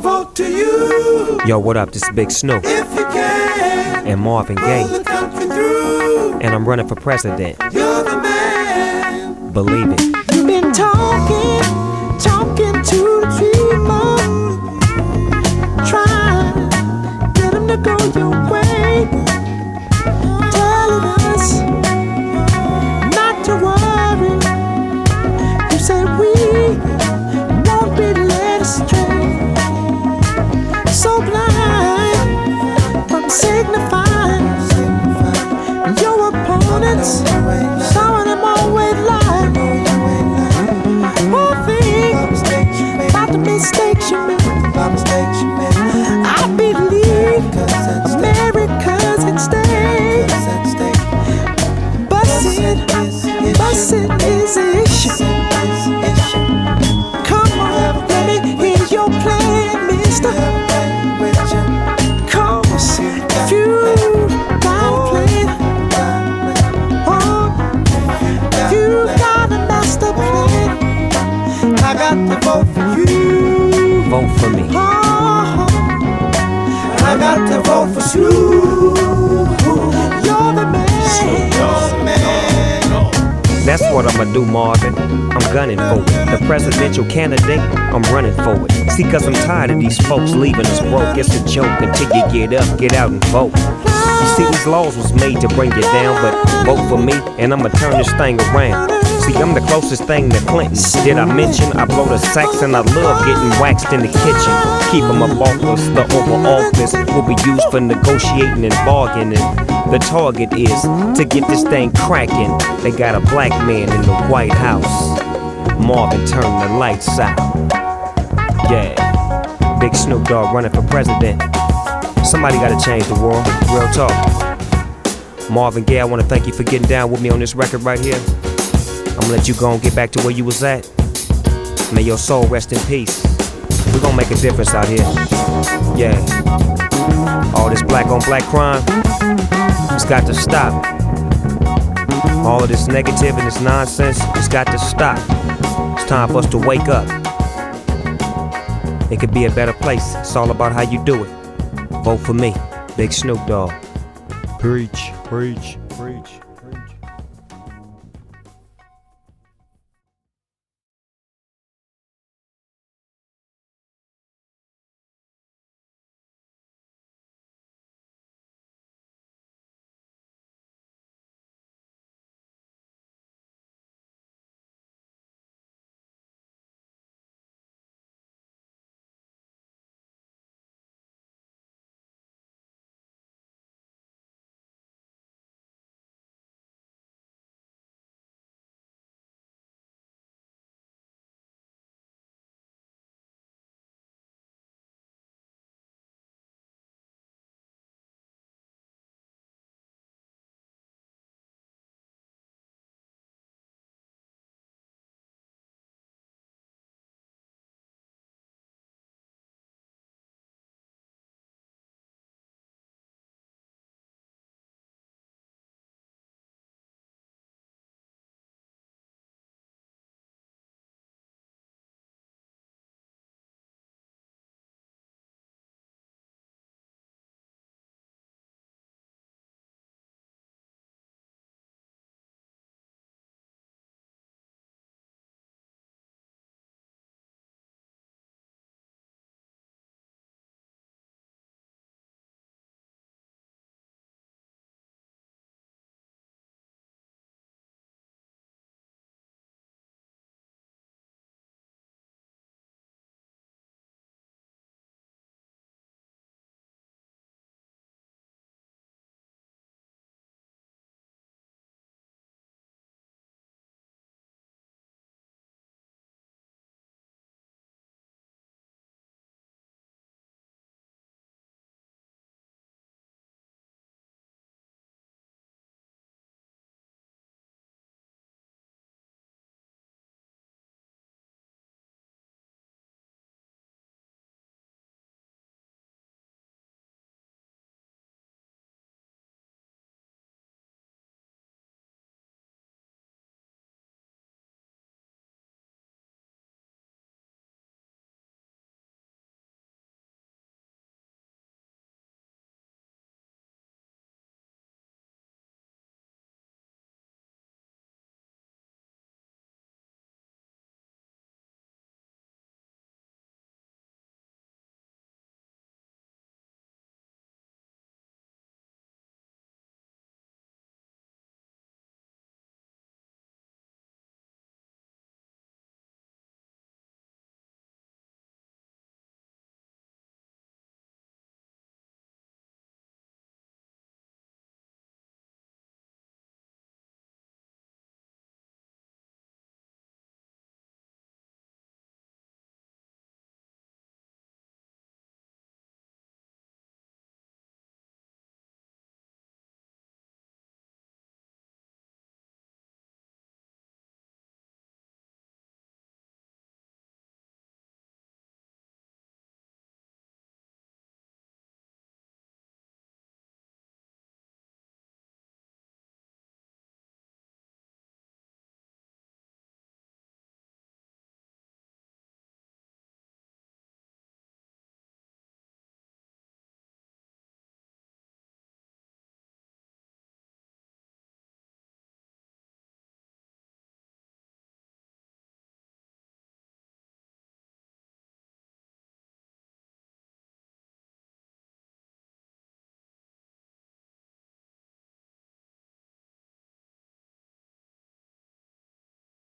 vote to you. Yo, what up? This is Big Snoop If you can, and Marvin Gaye, pull the country through. and I'm running for president. You're the man. Believe it. You've been talking to the people, trying to get them to go your way, telling us not to worry. You say we won't be led astray, so blind from signifying your opponents, showing them always lie. About the mistakes you made. I believe America's at stake. Busing is the issue. Come on, let me hear your plan, mister. Cause if you got a plan, if you got a master plan, I got to vote for you. Vote for me. I got to vote for Snoop. You're the man. That's what I'ma do, Marvin. I'm gunning for it. The presidential candidate, I'm running for it. See, cause I'm tired of these folks leaving us broke. It's a joke until you get up, get out and vote. You see, these laws was made to bring you down, but vote for me and I'ma turn this thing around. See, I'm the closest thing to Clinton. Did I mention I blow the sax and I love getting waxed in the kitchen? Keep 'em up off us, the Oval Office will be used for negotiating and bargaining. The target is to get this thing cracking. They got a black man in the White House. Marvin, turn the lights out. Yeah, Big Snoop Dogg running for president. Somebody gotta change the world, real talk. Marvin Gaye, I wanna thank you for getting down with me on this record right here. I'm gonna let you go and get back to where you was at. May your soul rest in peace. We gonna make a difference out here. Yeah. All this black on black crime, it's got to stop. All of this negative and this nonsense, it's got to stop. It's time for us to wake up. It could be a better place. It's all about how you do it. Vote for me, Big Snoop Dogg. Preach, preach.